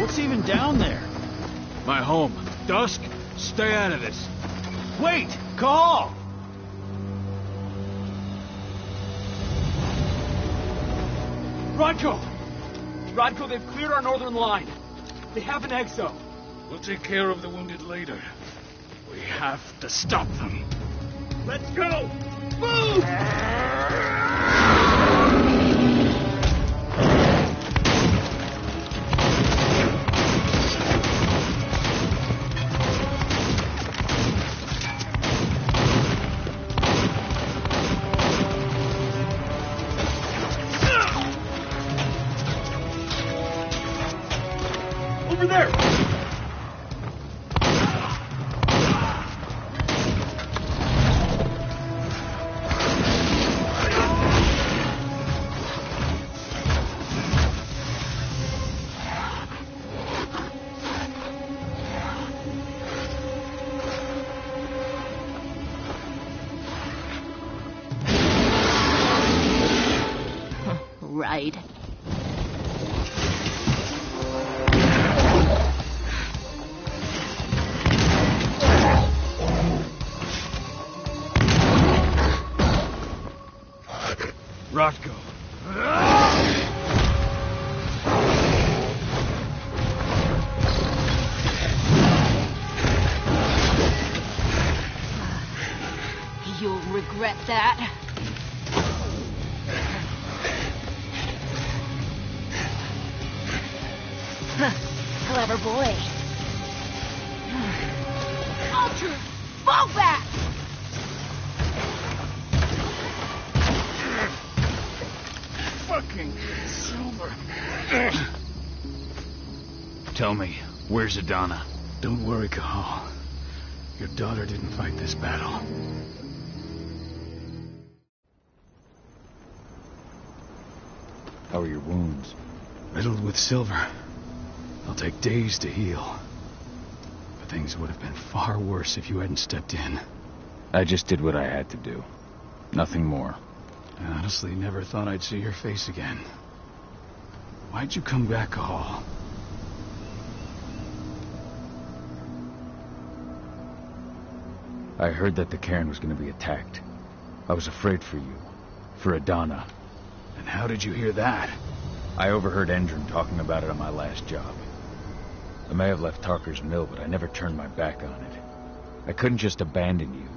What's even down there? My home. Dusk, stay out of this. Wait! Call! Rodko! Rodko, they've cleared our northern line. They have an exo. We'll take care of the wounded later. We have to stop them. Let's go! Move! Over there! Right. Rodko. You'll regret that. Clever boy. Ultra, fall back! Fucking Silver. Tell me, where's Adana? Don't worry, Cahal. Your daughter didn't fight this battle. How are your wounds? Riddled with silver. They'll take days to heal. But things would have been far worse if you hadn't stepped in. I just did what I had to do. Nothing more. I honestly never thought I'd see your face again. Why'd you come back, Cahal? I heard that the cairn was going to be attacked. I was afraid for you. For Adana. And how did you hear that? I overheard Endron talking about it on my last job. I may have left Tarker's mill, but I never turned my back on it. I couldn't just abandon you.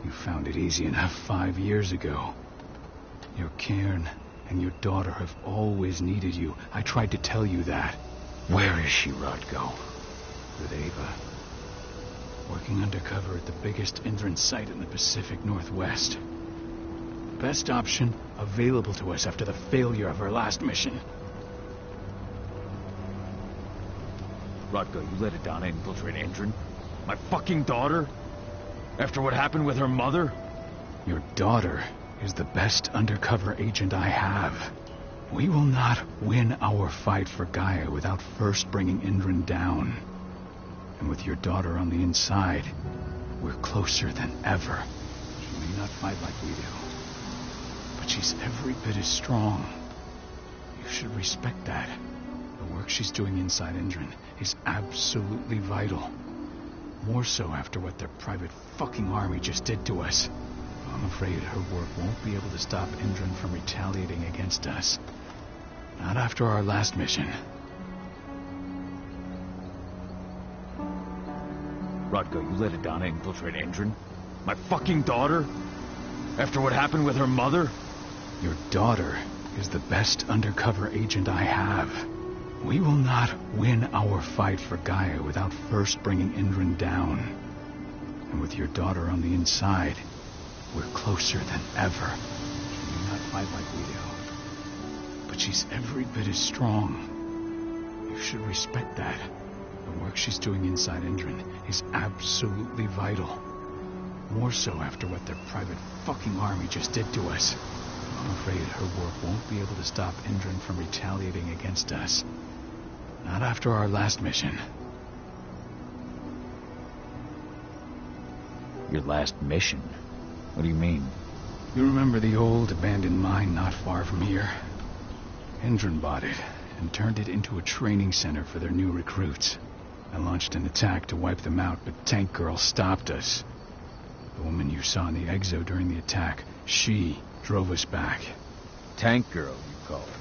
You found it easy enough 5 years ago. Your cairn and your daughter have always needed you. I tried to tell you that. Where is she, Rodko? With Ava. Working undercover at the biggest Indran site in the Pacific Northwest. Best option available to us after the failure of our last mission. Rodko, you let Adana infiltrate Endron? My fucking daughter? After what happened with her mother? Your daughter is the best undercover agent I have. We will not win our fight for Gaia without first bringing Indran down. And with your daughter on the inside, we're closer than ever. She may not fight like we do, but she's every bit as strong. You should respect that. The work she's doing inside Indran is absolutely vital. More so after what their private fucking army just did to us. I'm afraid her work won't be able to stop Indran from retaliating against us. Not after our last mission. Rodko, you let Adana infiltrate Endron? My fucking daughter? After what happened with her mother? Your daughter is the best undercover agent I have. We will not win our fight for Gaia without first bringing Indran down. And with your daughter on the inside, we're closer than ever. She may not fight like we do, but she's every bit as strong. You should respect that. The work she's doing inside Indran is absolutely vital. More so after what their private fucking army just did to us. I'm afraid her work won't be able to stop Indran from retaliating against us. Not after our last mission. Your last mission? What do you mean? You remember the old abandoned mine not far from here? Indran bought it, and turned it into a training center for their new recruits. I launched an attack to wipe them out, but Tank Girl stopped us. The woman you saw in the exo during the attack, she drove us back. Tank Girl, you call her.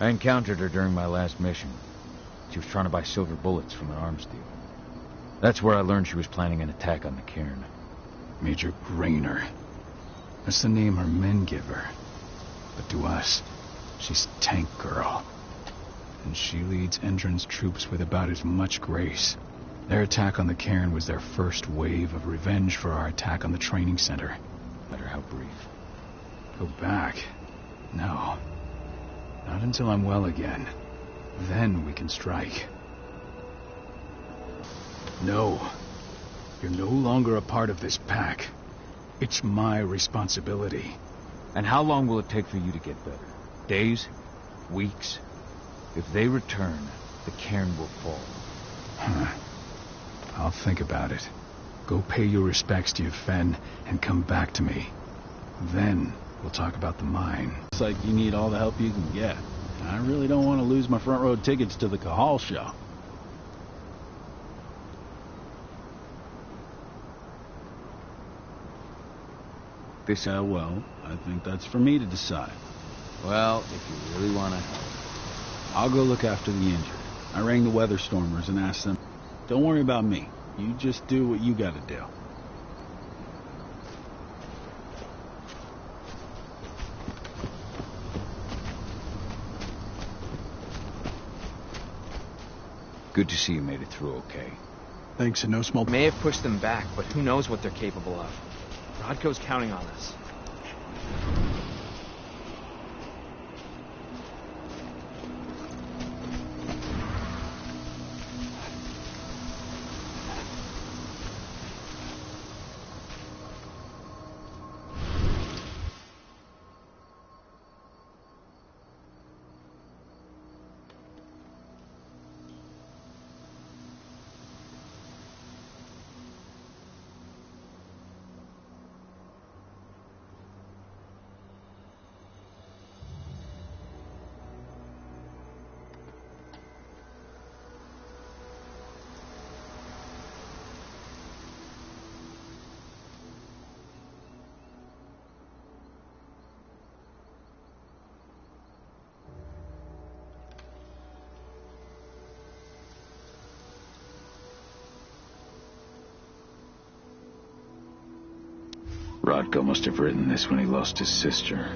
I encountered her during my last mission. She was trying to buy silver bullets from an arms deal. That's where I learned she was planning an attack on the cairn. Major Grainer. That's the name her men give her. But to us, she's Tank Girl. And she leads Endron's troops with about as much grace. Their attack on the cairn was their first wave of revenge for our attack on the training center. No matter how brief. Go back? No. Not until I'm well again. Then we can strike. No. You're no longer a part of this pack. It's my responsibility. And how long will it take for you to get better? Days? Weeks? If they return, the cairn will fall. Huh. I'll think about it. Go pay your respects to your Fen and come back to me. Then we'll talk about the mine. Looks like you need all the help you can get. I really don't want to lose my front row tickets to the Cahal show. Well, I think that's for me to decide. Well, if you really want to help, I'll go look after the injured. I rang the weather stormers and asked them, don't worry about me. You just do what you gotta do. Good to see you made it through okay. Thanks, and no small... May have pushed them back, but who knows what they're capable of. Rodko's counting on us. Rodko must have written this when he lost his sister.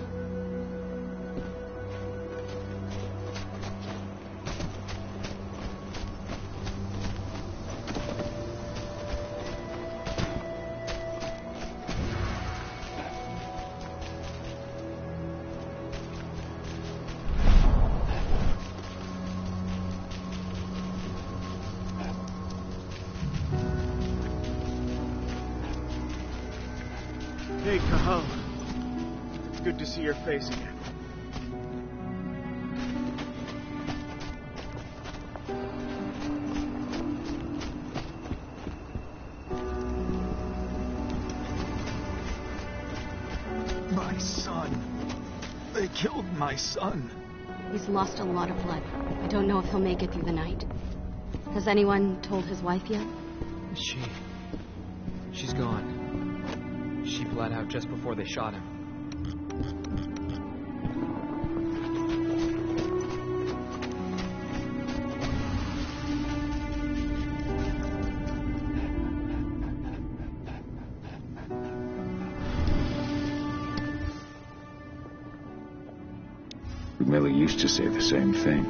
Hey, Cahal. It's good to see your face again. My son. They killed my son. He's lost a lot of blood. I don't know if he'll make it through the night. Has anyone told his wife yet? She's gone. She bled out just before they shot him. Millie used to say the same thing.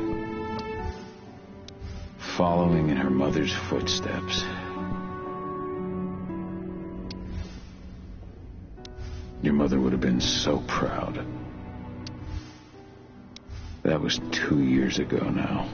Following in her mother's footsteps. Your mother would have been so proud. That was 2 years ago now.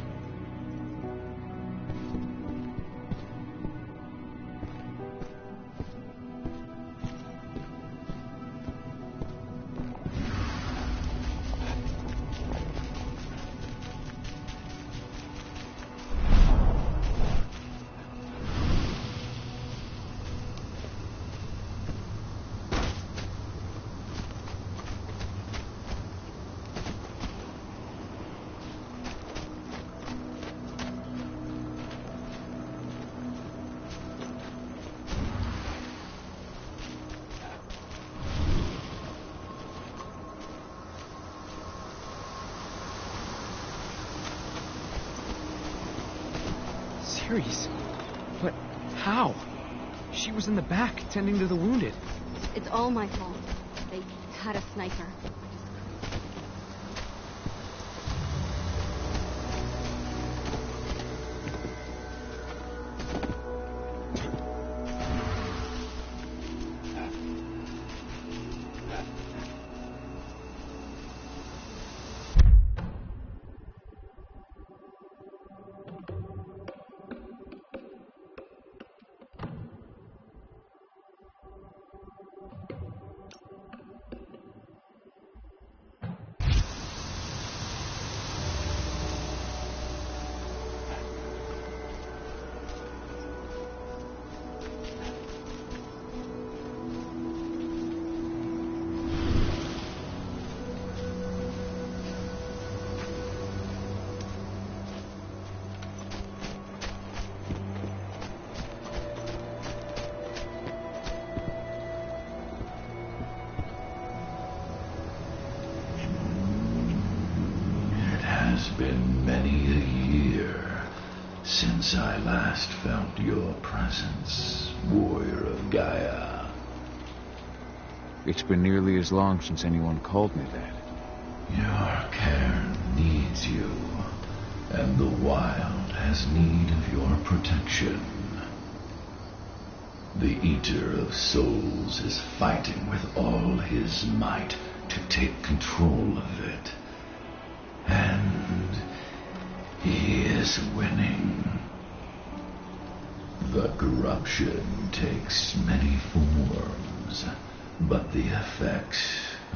Ares. But how? She was in the back, tending to the wounded. It's all my fault. They had a sniper. Been many a year since I last felt your presence, warrior of Gaia. It's been nearly as long since anyone called me that. Your cairn needs you, and the wild has need of your protection. The Eater of Souls is fighting with all his might to take control of it. And he is winning. The corruption takes many forms, but the effects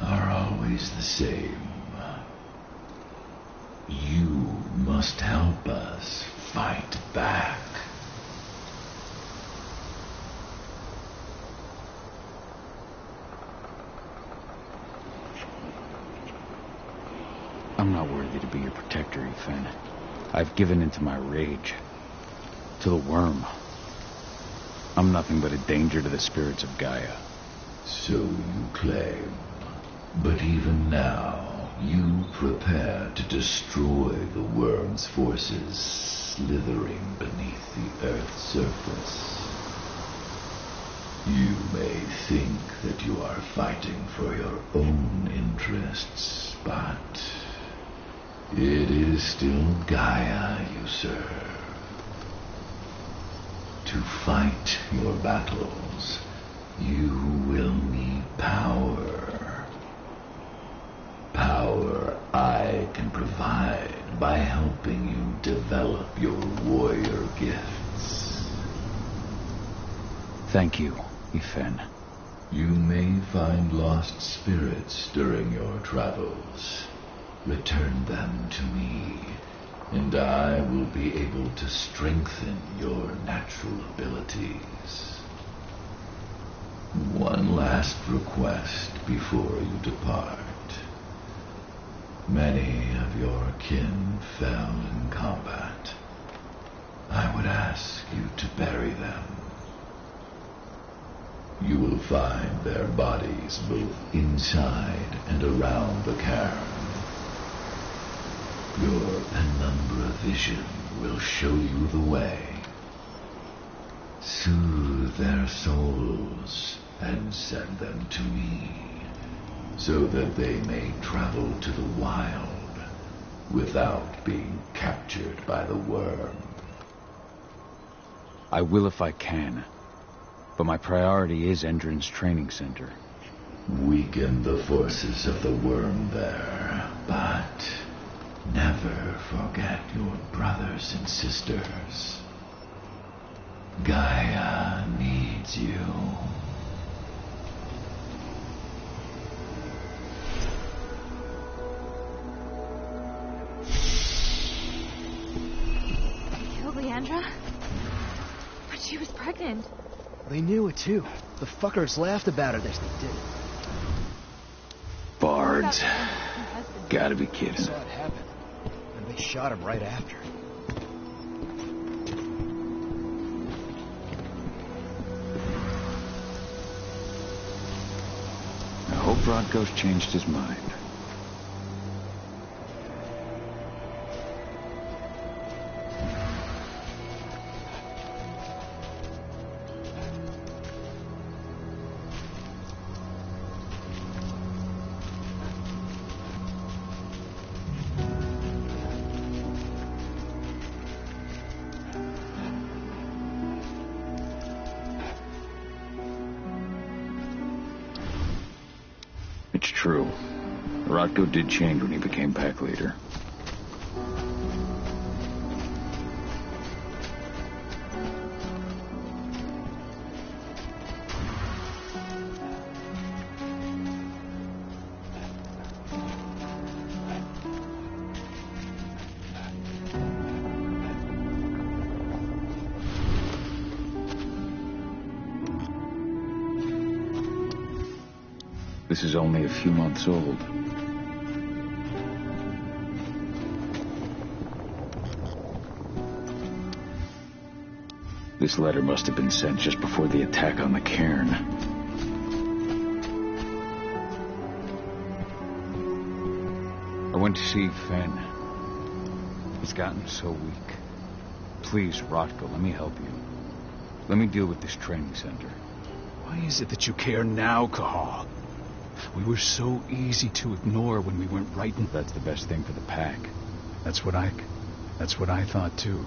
are always the same. You must help us fight back. I'm not worthy to be your protector, Ethan. I've given into my rage. To the worm. I'm nothing but a danger to the spirits of Gaia. So you claim. But even now, you prepare to destroy the worm's forces slithering beneath the Earth's surface. You may think that you are fighting for your own interests, but it is still Gaia you serve. To fight your battles, you will need power. Power I can provide by helping you develop your warrior gifts. Thank you, Ethan. You may find lost spirits during your travels. Return them to me, and I will be able to strengthen your natural abilities. One last request before you depart. Many of your kin fell in combat. I would ask you to bury them. You will find their bodies both inside and around the cairn. Your penumbra vision will show you the way. Soothe their souls and send them to me, so that they may travel to the wild without being captured by the worm. I will if I can, but my priority is Endrin's training center. Weaken the forces of the worm there, but never forget your brothers and sisters. Gaia needs you. They killed Leandra? But she was pregnant. They knew it too. The fuckers laughed about it as they did it. Bards. Gotta be kidding. Saw it happen, and they shot him right after. I hope Rodko's changed his mind. true. Rotko did change when he became pack leader. This is only a few months old. This letter must have been sent just before the attack on the cairn. I went to see Finn. He's gotten so weak. Please, Rotko, let me help you. Let me deal with this training center. Why is it that you care now, Cahal? We were so easy to ignore when we went right in... That's the best thing for the pack. That's what I thought too,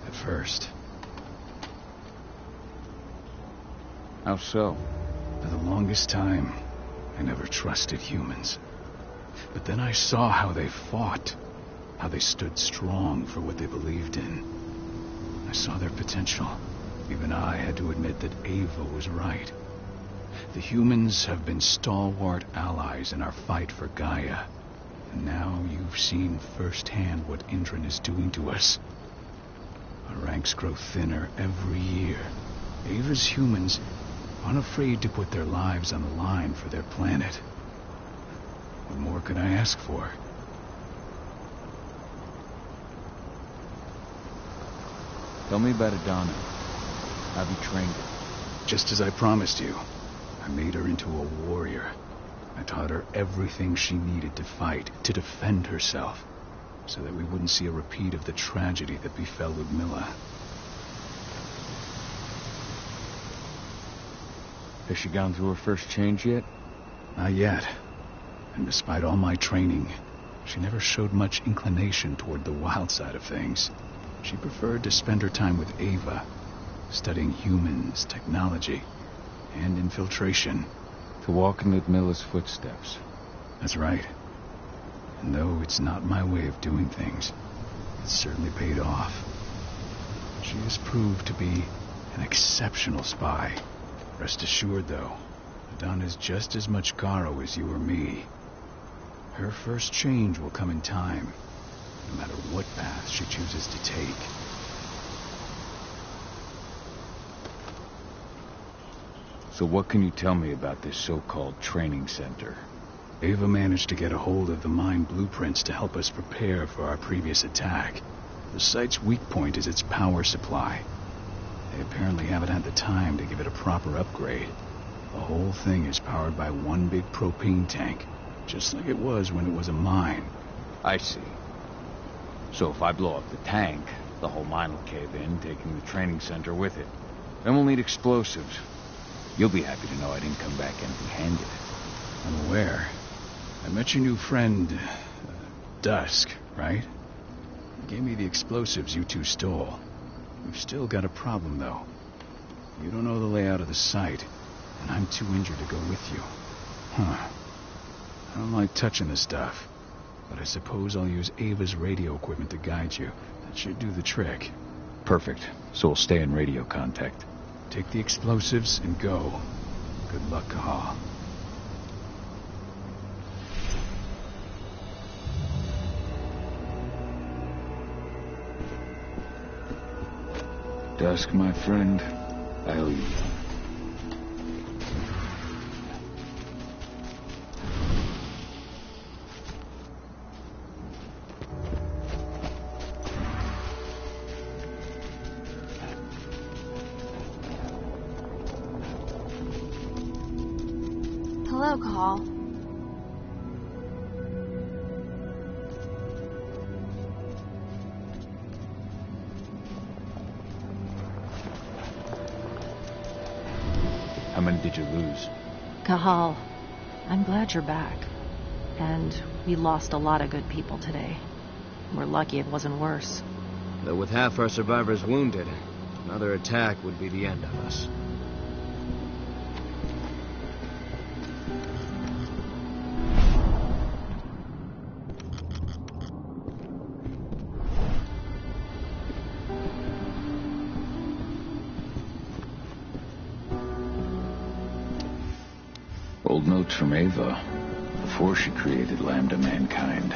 at first. How so? For the longest time, I never trusted humans. But then I saw how they fought, how they stood strong for what they believed in. I saw their potential. Even I had to admit that Ava was right. The humans have been stalwart allies in our fight for Gaia. And now you've seen firsthand what Indran is doing to us. Our ranks grow thinner every year. Ava's humans aren't afraid to put their lives on the line for their planet. What more could I ask for? Tell me about Adana. Have you trained her? Just as I promised you. I made her into a warrior. I taught her everything she needed to fight, to defend herself, so that we wouldn't see a repeat of the tragedy that befell Ludmilla. Has she gone through her first change yet? Not yet. And despite all my training, she never showed much inclination toward the wild side of things. She preferred to spend her time with Ava, studying humans, technology, and infiltration. To walk in Ludmilla's footsteps. That's right. And though it's not my way of doing things, it's certainly paid off. She has proved to be an exceptional spy. Rest assured, though, Adana's just as much Garo as you or me. Her first change will come in time, no matter what path she chooses to take. So what can you tell me about this so-called training center? Ava managed to get a hold of the mine blueprints to help us prepare for our previous attack. The site's weak point is its power supply. They apparently haven't had the time to give it a proper upgrade. The whole thing is powered by one big propane tank, just like it was when it was a mine. I see. So if I blow up the tank, the whole mine will cave in, taking the training center with it. Then we'll need explosives. You'll be happy to know I didn't come back empty-handed. I'm aware. I met your new friend, Dusk, right? He gave me the explosives you two stole. We've still got a problem, though. You don't know the layout of the site, and I'm too injured to go with you. Huh. I don't like touching this stuff, but I suppose I'll use Ava's radio equipment to guide you. That should do the trick. Perfect. So we'll stay in radio contact. Take the explosives and go. Good luck, Cahal. Dusk, my friend, I owe you. Hello, Cahal. How many did you lose? Cahal, I'm glad you're back. And we lost a lot of good people today. We're lucky it wasn't worse. Though with half our survivors wounded, another attack would be the end of us. Old notes from Ava, before she created Lambda Mankind.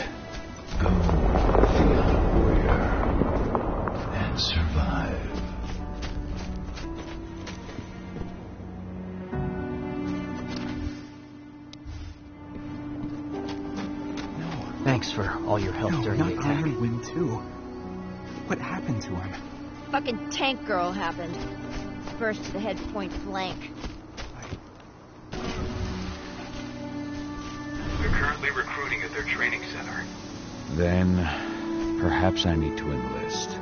Go, the warrior, and survive. Thanks for all your help during the attack. Iron Wind 2. What happened to him? Fucking tank girl happened. First to the head point blank. They're currently recruiting at their training center. Then, perhaps I need to enlist.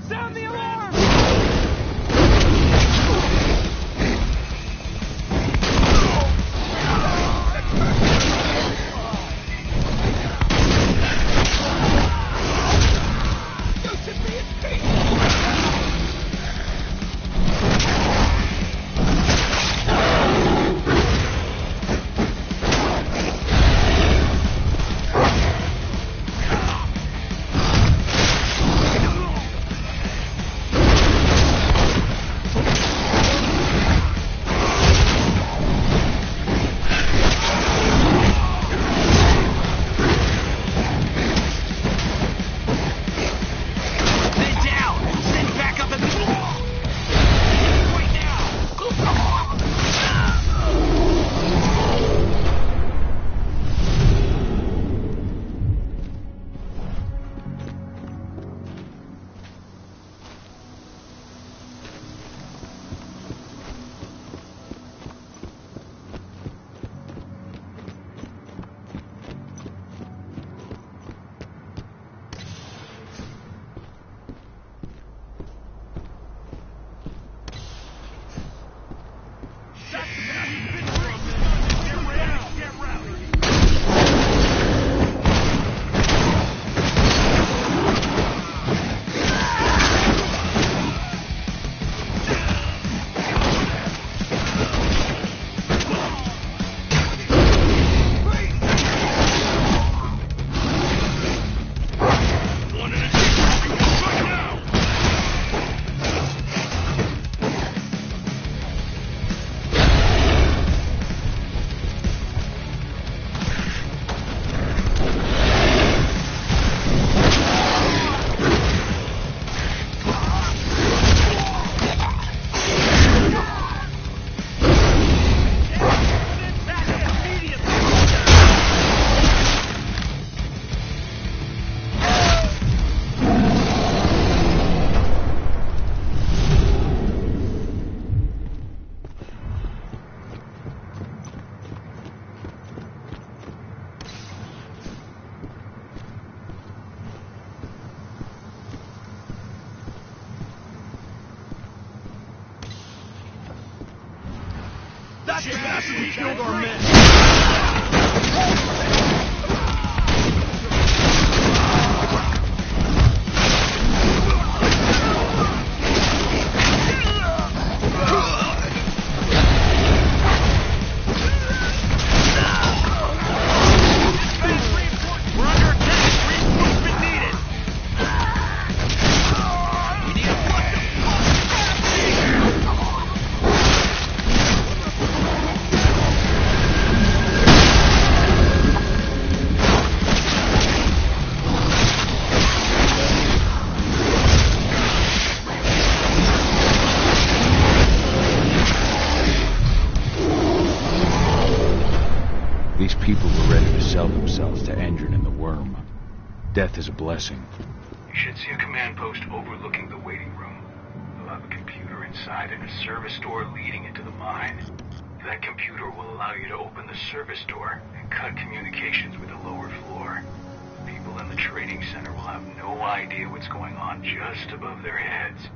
Sound the alarm! That's the bastard who killed our men! These people were ready to sell themselves to Endron and the Worm. Death is a blessing. You should see a command post overlooking the waiting room. They'll have a computer inside and a service door leading into the mine. That computer will allow you to open the service door and cut communications with the lower floor. People in the training center will have no idea what's going on just above their heads.